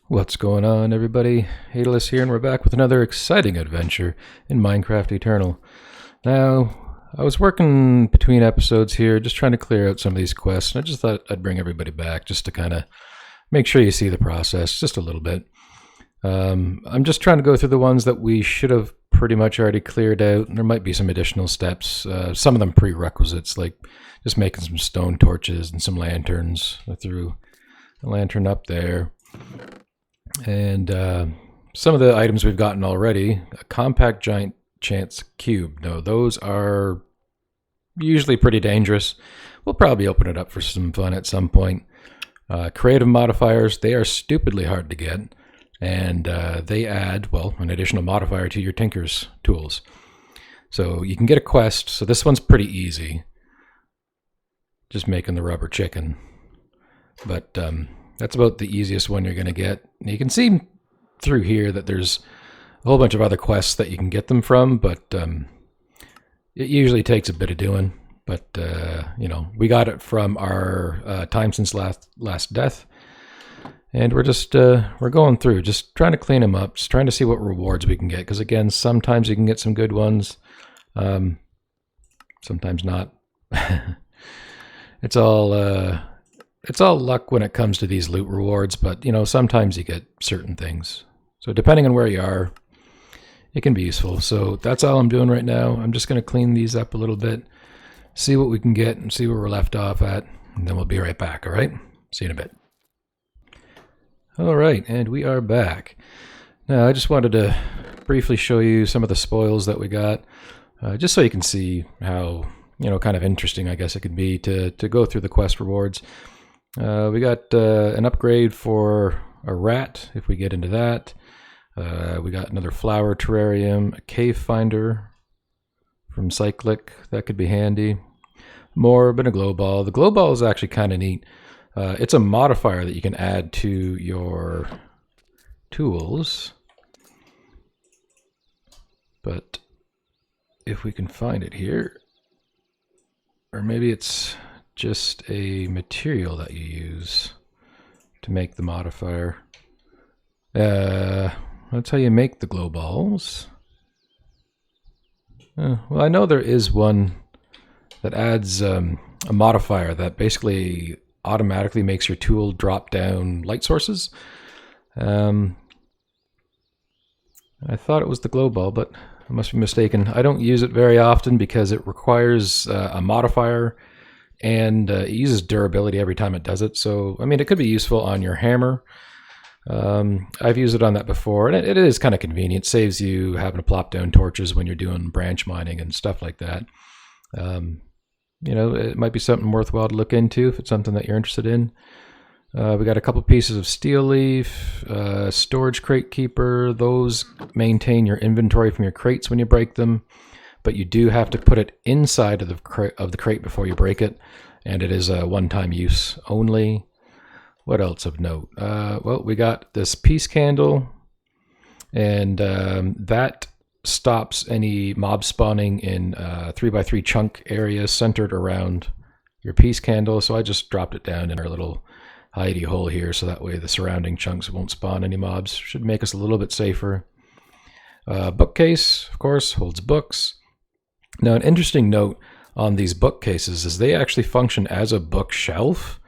What's going on, everybody? Hadalus here, and we're back with another exciting adventure in Minecraft Eternal. Now, I was working between episodes here, just trying to clear out some of these quests, and I just thought I'd bring everybody back just to kind of make sure you see the process just a little bit. I'm just trying to go through the ones that we should have pretty much already cleared out, and there might be some additional steps, some of them prerequisites, like just making some stone torches and some lanterns. I threw a lantern up there. And some of the items we've gotten already, a compact giant chance cube. No, those are usually pretty dangerous. We'll probably open it up for some fun at some point. Creative modifiers, they are stupidly hard to get. And they add, well, an additional modifier to your Tinker's tools. So you can get a quest. So this one's pretty easy. Just making the rubber chicken. But that's about the easiest one you're going to get. You can see through here that there's a whole bunch of other quests that you can get them from, but it usually takes a bit of doing. But, you know, we got it from our time since last death. And we're just, we're going through, just trying to clean them up, just trying to see what rewards we can get. Because, again, sometimes you can get some good ones, sometimes not. It's all luck when it comes to these loot rewards, but, you know, sometimes you get certain things. So depending on where you are, it can be useful. So that's all I'm doing right now. I'm just going to clean these up a little bit, see what we can get, and see where we're left off at, and then we'll be right back, all right? See you in a bit. All right, and we are back. Now, I just wanted to briefly show you some of the spoils that we got, just so you can see how, you know, kind of interesting, I guess it could be to go through the quest rewards. We got an upgrade for a rat, if we get into that. We got another flower terrarium, a cave finder from Cyclic. That could be handy. More, but a glow ball. The glow ball is actually kind of neat. It's a modifier that you can add to your tools. But if we can find it here, or maybe it's just a material that you use to make the modifier. That's how you make the glow balls. Well, I know there is one that adds a modifier that basically automatically makes your tool drop down light sources. I thought it was the glow ball, but I must be mistaken. I don't use it very often because it requires a modifier, and it uses durability every time it does it. So, I mean, it could be useful on your hammer. I've used it on that before, and it is kind of convenient. It saves you having to plop down torches when you're doing branch mining and stuff like that. You know, it might be something worthwhile to look into if it's something that you're interested in. We got a couple pieces of steel leaf, storage crate keeper. Those maintain your inventory from your crates when you break them, but you do have to put it inside of the crate before you break it, and it is a one-time use only. What else of note? Well, we got this peace candle, and that stops any mob spawning in 3x3 chunk areas centered around your peace candle. So I just dropped it down in our little hidey hole here, so that way the surrounding chunks won't spawn any mobs. Should make us a little bit safer. Bookcase, of course, holds books. Now, an interesting note on these bookcases is they actually function as a bookshelf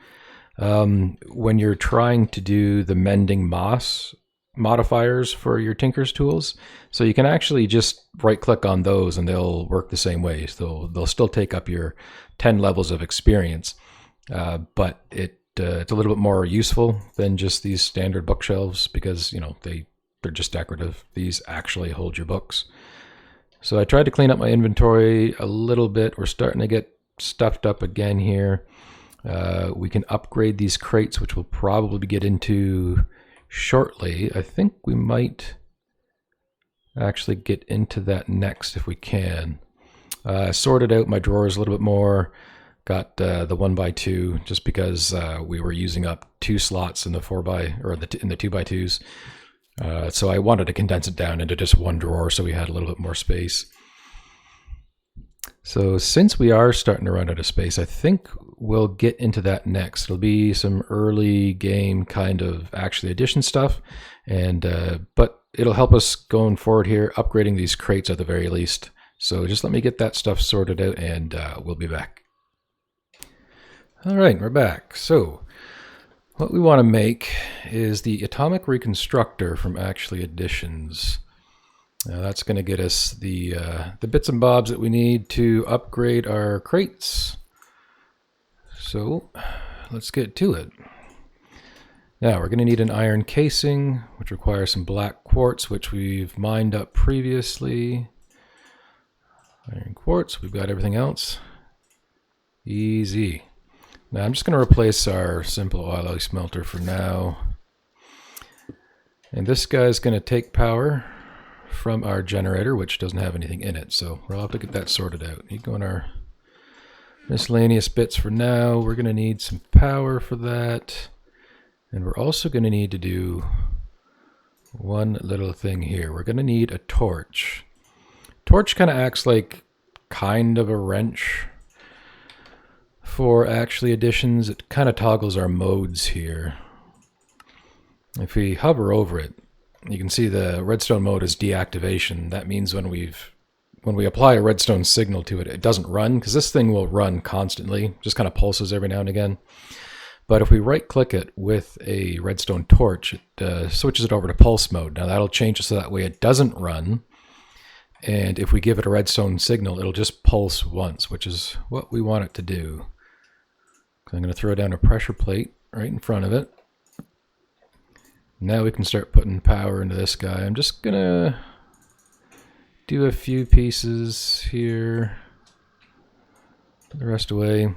when you're trying to do the mending moss modifiers for your Tinker's tools. So you can actually just right click on those and they'll work the same way. So they'll still take up your 10 levels of experience, but it's a little bit more useful than just these standard bookshelves because, you know, they're just decorative. These actually hold your books. So I tried to clean up my inventory a little bit. We're starting to get stuffed up again here. We can upgrade these crates, which we'll probably get into shortly. I think we might actually get into that next if we can. Sorted out my drawers a little bit more. Got the 1x2 just because we were using up 2 slots in the 4x or in the 2x2s. So I wanted to condense it down into just one drawer so we had a little bit more space. So since we are starting to run out of space, I think we'll get into that next. It'll be some early game kind of actually addition stuff, and but it'll help us going forward here, upgrading these crates at the very least. So just let me get that stuff sorted out, and we'll be back. All right, we're back. So what we want to make is the atomic reconstructor from actually additions. Now that's going to get us the bits and bobs that we need to upgrade our crates. So let's get to it. Now we're going to need an iron casing, which requires some black quartz, which we've mined up previously. Iron quartz, we've got everything else. Easy. Now I'm just going to replace our simple alloy smelter for now. And this guy's going to take power from our generator, which doesn't have anything in it, so we'll have to get that sorted out. You go in our miscellaneous bits for now. We're going to need some power for that, and we're also going to need to do one little thing here. We're going to need a torch. Torch kind of acts like kind of a wrench for actually additions. It kind of toggles our modes here. If we hover over it, you can see the redstone mode is deactivation. That means when we apply a redstone signal to it, it doesn't run, because this thing will run constantly, just kind of pulses every now and again. But if we right click it with a redstone torch, it switches it over to pulse mode. Now that'll change it so that way it doesn't run. And if we give it a redstone signal, it'll just pulse once, which is what we want it to do. So I'm going to throw down a pressure plate right in front of it. Now we can start putting power into this guy. I'm just gonna do a few pieces here, put the rest away. And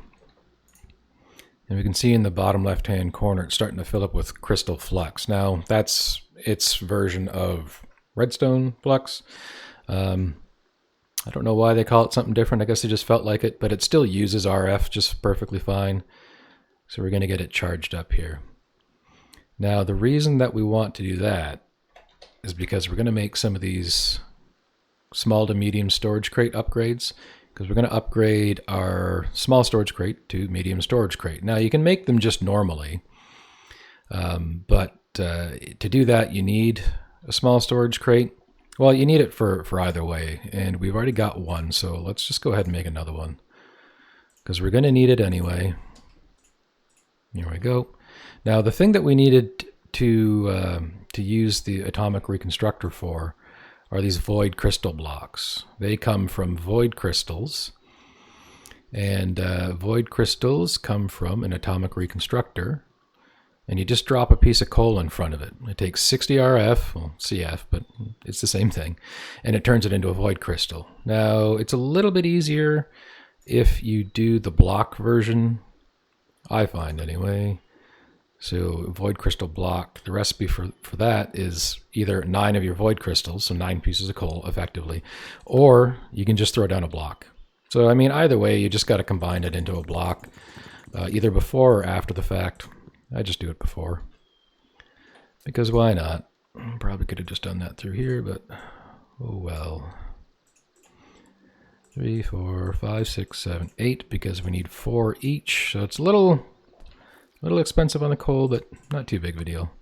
we can see in the bottom left hand corner it's starting to fill up with crystal flux. Now that's its version of redstone flux. I don't know why they call it something different. I guess they just felt like it, but it still uses RF just perfectly fine. So we're going to get it charged up here. Now, the reason that we want to do that is because we're going to make some of these small to medium storage crate upgrades, because we're going to upgrade our small storage crate to medium storage crate. Now, you can make them just normally, but to do that, you need a small storage crate. Well, you need it for either way, and we've already got one, so let's just go ahead and make another one, because we're going to need it anyway. Here we go. Now, the thing that we needed to use the atomic reconstructor for are these void crystal blocks. They come from void crystals, and void crystals come from an atomic reconstructor, and you just drop a piece of coal in front of it. It takes 60 RF, well, CF, but it's the same thing, and it turns it into a void crystal. Now, it's a little bit easier if you do the block version, I find anyway. So void crystal block, the recipe for that is either 9 of your void crystals, so 9 pieces of coal effectively, or you can just throw down a block. So I mean, either way, you just got to combine it into a block, either before or after the fact. I just do it before, because why not? Probably could have just done that through here, but oh well. 3, 4, 5, 6, 7, 8, because we need 4 each, so it's a little expensive on the coal, but not too big of a deal.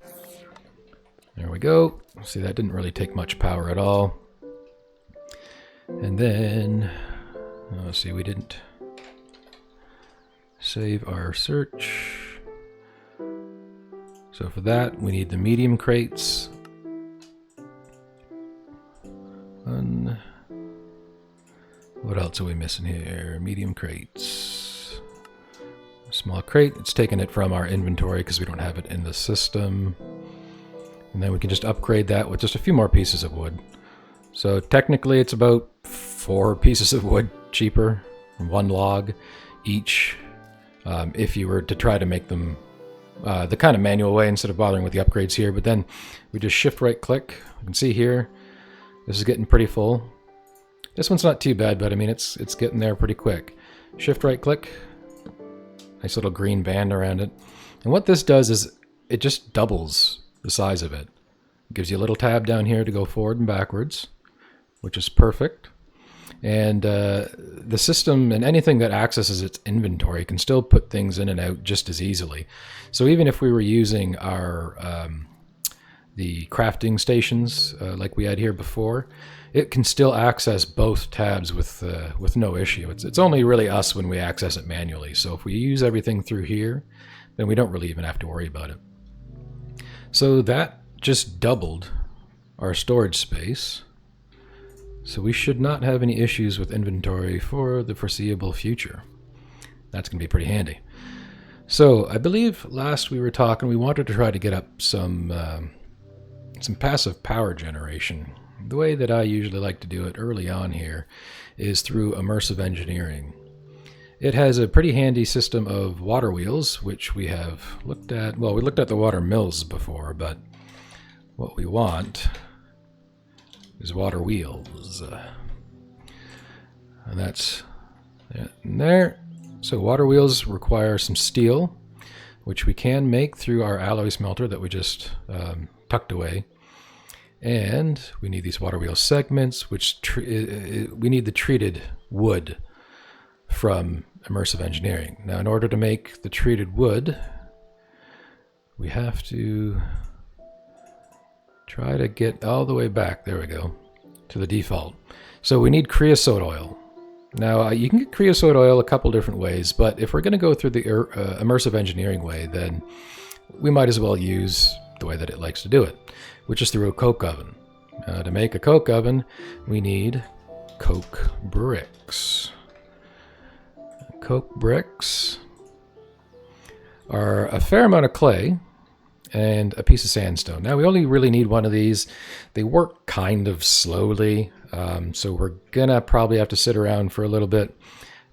There we go. See, that didn't really take much power at all. And then, let's see, we didn't save our search. So for that, we need the medium crates. What else are we missing here? Medium crates. Small crate, it's taken it from our inventory because we don't have it in the system. And then we can just upgrade that with just a few more pieces of wood. So technically it's about 4 pieces of wood cheaper, 1 log each, if you were to try to make them the kind of manual way instead of bothering with the upgrades here. But then we just shift right click. You can see here, this is getting pretty full. This one's not too bad, but I mean, it's getting there pretty quick. Shift right click. Nice little green band around it. And what this does is it just doubles the size of it. It gives you a little tab down here to go forward and backwards, which is perfect. And the system and anything that accesses its inventory can still put things in and out just as easily. So even if we were using our the crafting stations like we had here before, it can still access both tabs with no issue. It's only really us when we access it manually. So if we use everything through here, then we don't really even have to worry about it. So that just doubled our storage space. So we should not have any issues with inventory for the foreseeable future. That's going to be pretty handy. So I believe last we were talking, we wanted to try to get up some passive power generation. The way that I usually like to do it early on here is through immersive engineering. It has a pretty handy system of water wheels, which we have looked at. Well, we looked at the water mills before, but what we want is water wheels. And that's it in there. So water wheels require some steel, which we can make through our alloy smelter that we just tucked away. And we need these water wheel segments, which we need the treated wood from immersive engineering. Now, in order to make the treated wood, we have to try to get all the way back, there we go, to the default. So we need creosote oil. Now, you can get creosote oil a couple different ways, but if we're going to go through the immersive engineering way, then we might as well use the way that it likes to do it, which is through a coke oven. To make a coke oven, we need coke bricks. Coke bricks are a fair amount of clay and a piece of sandstone. Now, we only really need one of these. They work kind of slowly, so we're gonna probably have to sit around for a little bit.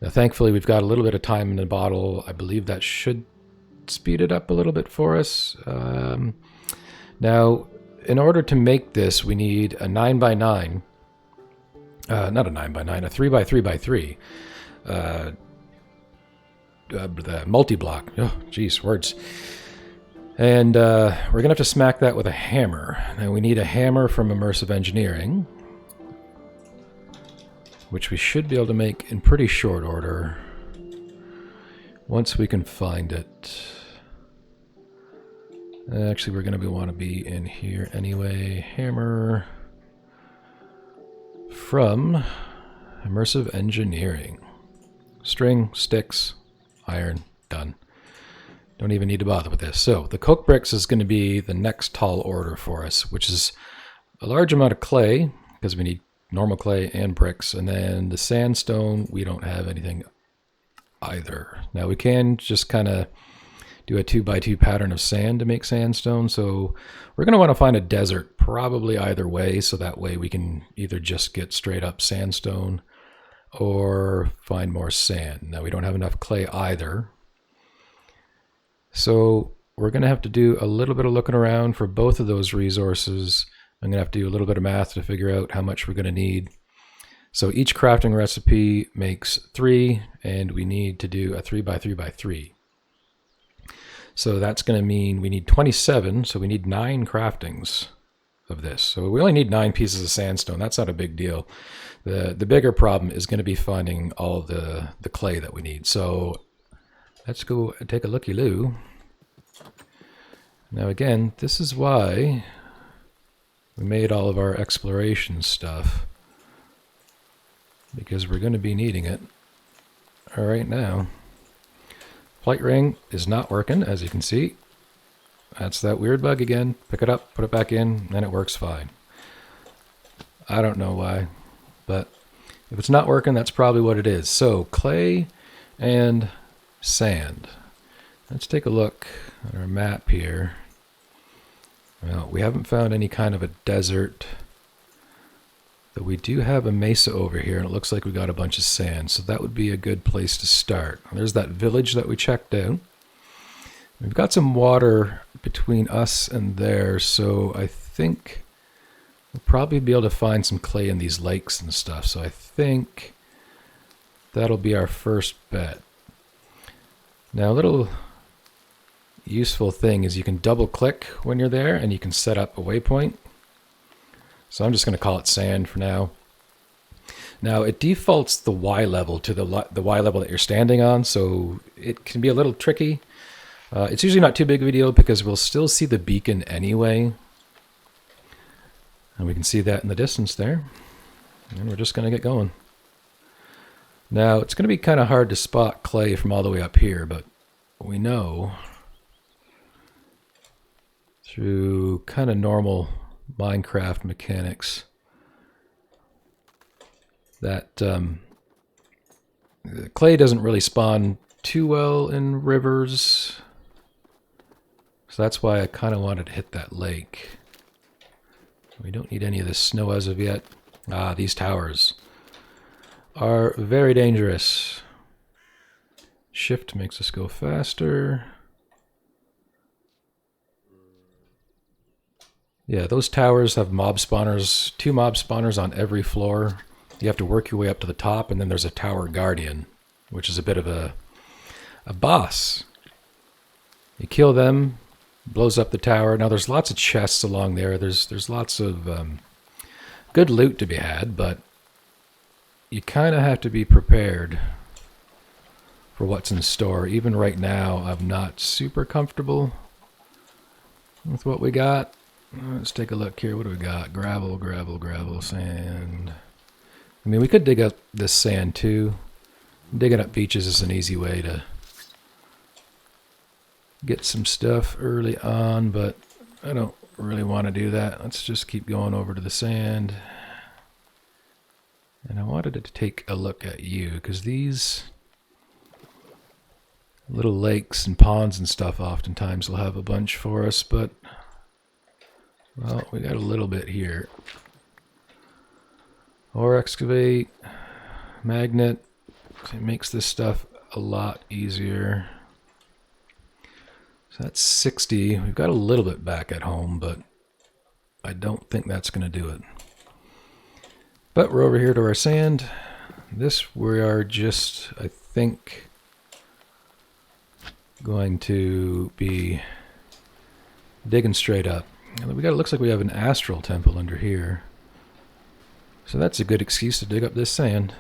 Now, thankfully, we've got a little bit of time in the bottle. I believe that should speed it up a little bit for us. Now, in order to make this, we need a 9x9, not a 9x9, a 3x3x3, the multi-block. Oh, geez, words. And we're going to have to smack that with a hammer. Now, we need a hammer from Immersive Engineering, which we should be able to make in pretty short order once we can find it. Actually, we're going to want to be in here anyway. Hammer from Immersive Engineering. String, sticks, iron, done. Don't even need to bother with this. So the coke bricks is going to be the next tall order for us, which is a large amount of clay, because we need normal clay and bricks. And then the sandstone, we don't have anything either. Now we can just kind of do a 2x2 pattern of sand to make sandstone. So we're going to want to find a desert probably either way. So that way we can either just get straight up sandstone or find more sand. Now we don't have enough clay either. So we're going to have to do a little bit of looking around for both of those resources. I'm going to have to do a little bit of math to figure out how much we're going to need. So each crafting recipe makes 3, and we need to do a 3x3x3. So that's going to mean we need 27, so we need 9 craftings of this. So we only need 9 pieces of sandstone. That's not a big deal. The bigger problem is going to be finding all the clay that we need. So let's go take a looky-loo. Now again, this is why we made all of our exploration stuff, because we're going to be needing it. All right, now. Flight ring is not working, as you can see. That's that weird bug again. Pick it up, put it back in, and it works fine. I don't know why, but if it's not working, that's probably what it is. So, clay and sand. Let's take a look at our map here. Well, we haven't found any kind of a desert, but we do have a mesa over here, and it looks like we got a bunch of sand, so that would be a good place to start. There's that village that we checked out. We've got some water between us and there, so I think we'll probably be able to find some clay in these lakes and stuff, so I think that'll be our first bet. Now, a little useful thing is you can double click when you're there, and you can set up a waypoint. So I'm just going to call it sand for now. Now it defaults the Y level to the Y level that you're standing on, so it can be a little tricky. It's usually not too big of a deal because we'll still see the beacon anyway. And we can see that in the distance there. And we're just going to get going. Now, it's going to be kind of hard to spot clay from all the way up here, but we know through kind of normal Minecraft mechanics that clay doesn't really spawn too well in rivers. So that's why I kind of wanted to hit that lake. We don't need any of this snow as of yet. Ah, these towers are very dangerous. Shift makes us go faster. Yeah, those towers have mob spawners, 2 mob spawners on every floor. You have to work your way up to the top, and then there's a tower guardian, which is a bit of a boss. You kill them, blows up the tower. Now there's lots of chests along there. There's lots of good loot to be had, but you kind of have to be prepared for what's in store. Even right now, I'm not super comfortable with what we got. Let's take a look here. What do we got? Gravel, gravel, gravel, sand. I mean, we could dig up this sand too. Digging up beaches is an easy way to get some stuff early on, but I don't really want to do that. Let's just keep going over to the sand. And I wanted to take a look at you, because these little lakes and ponds and stuff oftentimes will have a bunch for us, but well, we got a little bit here. Ore excavate, magnet. It makes this stuff a lot easier. So that's 60. We've got a little bit back at home, but I don't think that's going to do it. But we're over here to our sand. This we are just, I think, going to be digging straight up. We got, it looks like we have an astral temple under here. So that's a good excuse to dig up this sand.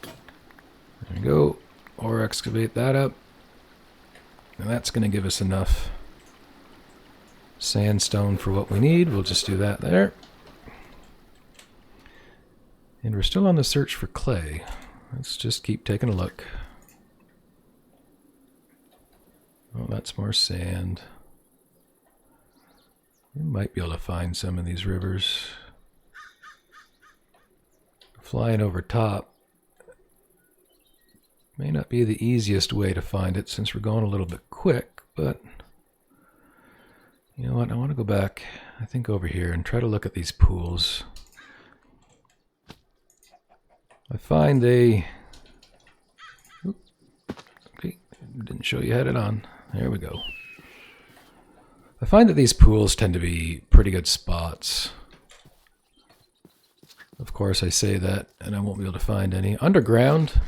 There we go. Or excavate that up. And that's going to give us enough sandstone for what we need. We'll just do that there. And we're still on the search for clay. Let's just keep taking a look. Oh, that's more sand. We might be able to find some in these rivers. Flying over top may not be the easiest way to find it since we're going a little bit quick, but you know what, I want to go back, I think over here, and try to look at these pools. I find they... Okay, didn't show you had it on. There we go. I find that these pools tend to be pretty good spots. Of course, I say that, and I won't be able to find any. Underground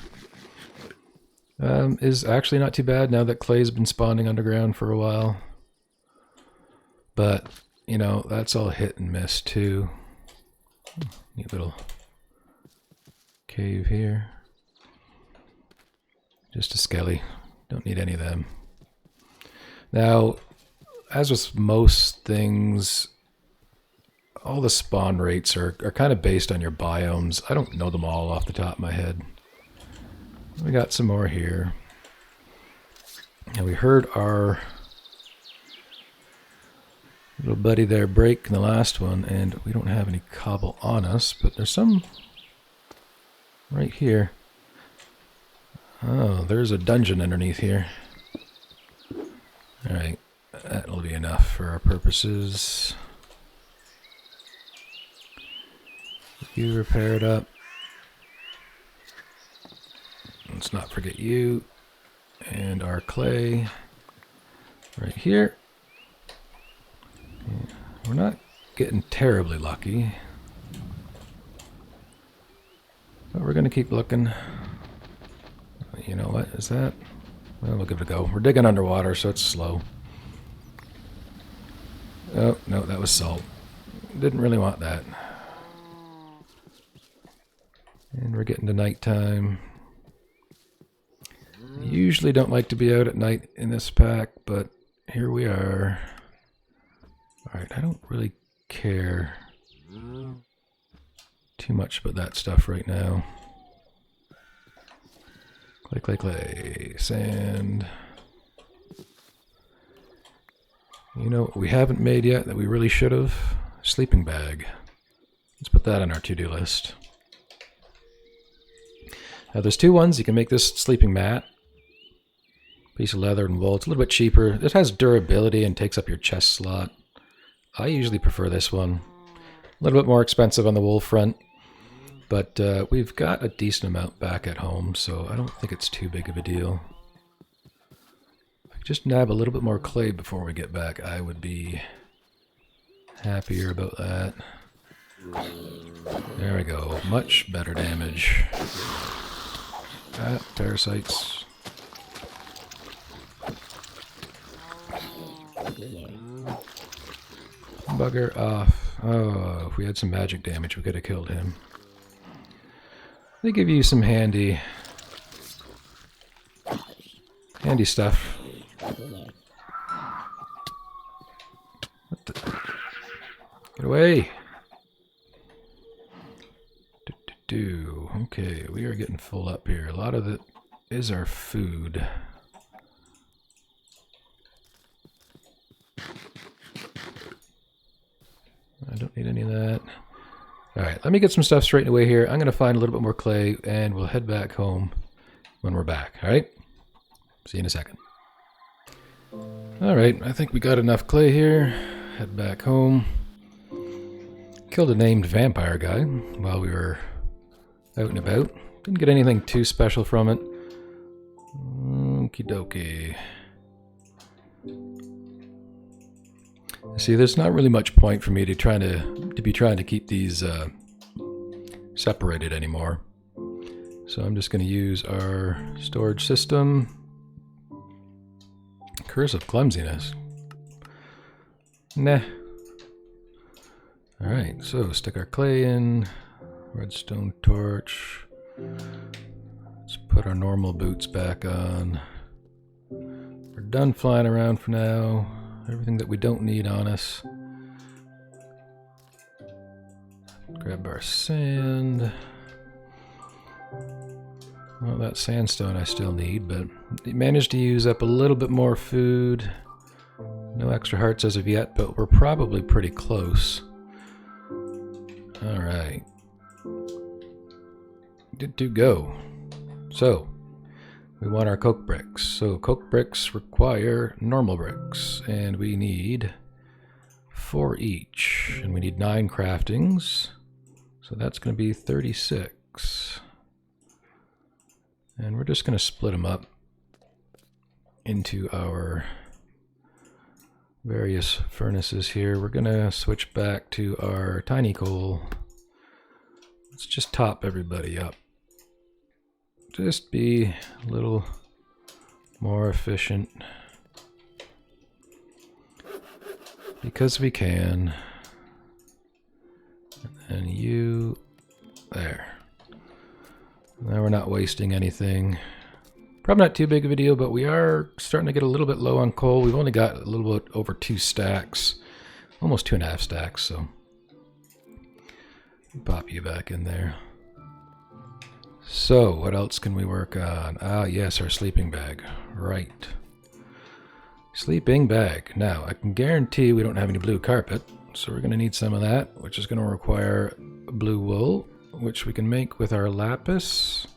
is actually not too bad now that clay's been spawning underground for a while. But, you know, that's all hit and miss too. Neat little cave here. Just a skelly. Don't need any of them. Now, as with most things, all the spawn rates are kind of based on your biomes. I don't know them all off the top of my head. We got some more here. And we heard our little buddy there break in the last one, and we don't have any cobble on us, but there's some right here. Oh, there's a dungeon underneath here. Alright, that'll be enough for our purposes. You repair it up. Let's not forget you. And our clay right here. Yeah, we're not getting terribly lucky, but we're going to keep looking. You know what? Is that? Well, we'll give it a go. We're digging underwater, so it's slow. Oh, no, that was salt. Didn't really want that. And we're getting to nighttime. Usually don't like to be out at night in this pack, but here we are. Alright, I don't really care too much about that stuff right now. Clay, clay, clay, sand. You know what we haven't made yet that we really should have? Sleeping bag. Let's put that on our to-do list. Now there's two ones. You can make this sleeping mat. Piece of leather and wool. It's a little bit cheaper. It has durability and takes up your chest slot. I usually prefer this one. A little bit more expensive on the wool front. But we've got a decent amount back at home, so I don't think it's too big of a deal. If I could just nab a little bit more clay before we get back, I would be happier about that. There we go. Much better damage. Ah, parasites. Bugger off. Oh, if we had some magic damage, we could have killed him. They give you some handy stuff. What the? Get away! Okay, we are getting full up here. A lot of it is our food. I don't need any of that. Alright, let me get some stuff straightened away here. I'm going to find a little bit more clay, and we'll head back home when we're back. Alright? See you in a second. Alright, I think we got enough clay here. Head back home. Killed a named vampire guy while we were out and about. Didn't get anything too special from it. Okie dokie. See, there's not really much point for me to be trying to keep these separated anymore. So I'm just going to use our storage system. Curse of clumsiness. Nah. Alright, so stick our clay in. Redstone torch. Let's put our normal boots back on. We're done flying around for now. Everything that we don't need on us. Grab our sand. Well, that sandstone I still need, but managed to use up a little bit more food. No extra hearts as of yet, but we're probably pretty close. Alright. Good to go. So, we want our coke bricks. So coke bricks require normal bricks, and we need 4 each, and we need 9 craftings. So that's going to be 36. And we're just going to split them up into our various furnaces here. We're going to switch back to our tiny coal. Let's just top everybody up. Just be a little more efficient. Because we can. And you... there. Now we're not wasting anything. Probably not too big of a deal, but we are starting to get a little bit low on coal. We've only got a little bit over 2 stacks. Almost 2.5 stacks, so... pop you back in there. So, what else can we work on? Ah, yes, our sleeping bag. Right. Sleeping bag. Now, I can guarantee we don't have any blue carpet, so we're going to need some of that, which is going to require blue wool, which we can make with our lapis.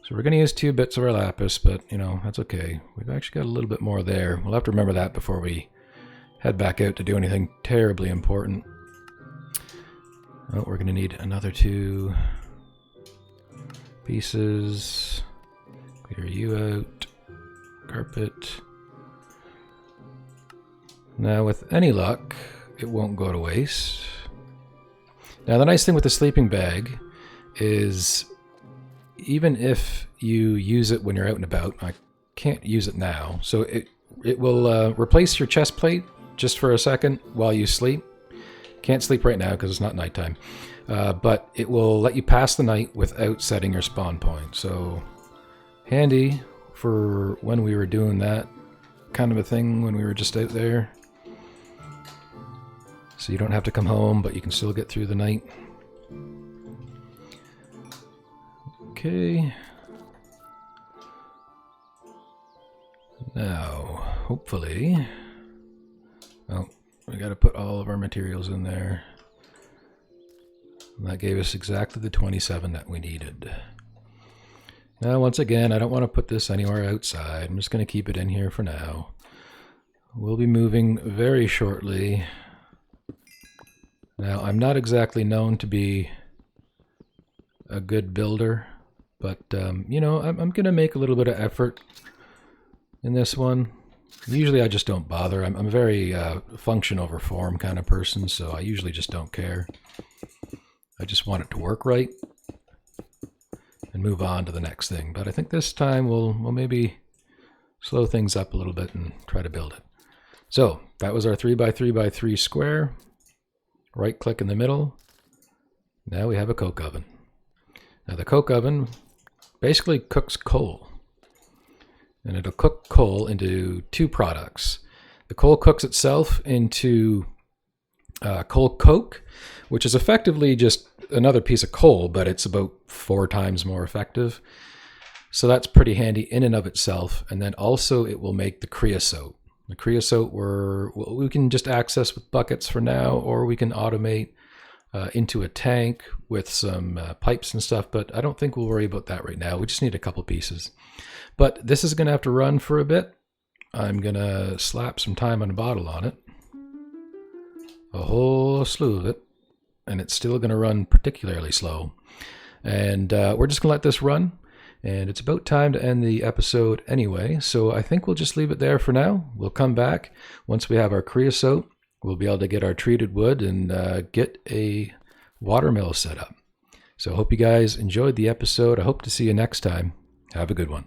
So we're going to use 2 bits of our lapis, but, you know, that's okay. We've actually got a little bit more there. We'll have to remember that before we head back out to do anything terribly important. Oh, we're going to need another 2... pieces. Clear you out. Carpet. Now with any luck, it won't go to waste. Now the nice thing with the sleeping bag is even if you use it when you're out and about, I can't use it now, so it will replace your chest plate just for a second while you sleep. Can't sleep right now because it's not nighttime. but it will let you pass the night without setting your spawn point. So handy for when we were doing that kind of a thing when we were just out there. So you don't have to come home, but you can still get through the night. Okay. Now, hopefully... Oh, we got to put all of our materials in there. And that gave us exactly the 27 that we needed. Now, once again, I don't want to put this anywhere outside. I'm just going to keep it in here for now. We'll be moving very shortly. Now, I'm not exactly known to be a good builder, but, you know, I'm going to make a little bit of effort in this one. Usually I just don't bother. I'm a very function over form kind of person, so I usually just don't care. I just want it to work right and move on to the next thing. But I think this time we'll maybe slow things up a little bit and try to build it. So that was our 3x3x3 square. Right click in the middle. Now we have a coke oven. Now the coke oven basically cooks coal. And it'll cook coal into two products. The coal cooks itself into coal coke, which is effectively just another piece of coal, but it's about 4 times more effective. So that's pretty handy in and of itself. And then also it will make the creosote. The creosote we can just access with buckets for now, or we can automate into a tank with some pipes and stuff, but I don't think we'll worry about that right now. We just need a couple pieces. But this is going to have to run for a bit. I'm going to slap some time on a bottle on it. A whole slew of it. And it's still going to run particularly slow. And we're just going to let this run. And it's about time to end the episode anyway. So I think we'll just leave it there for now. We'll come back once we have our creosote. We'll be able to get our treated wood and get a watermill set up. So I hope you guys enjoyed the episode. I hope to see you next time. Have a good one.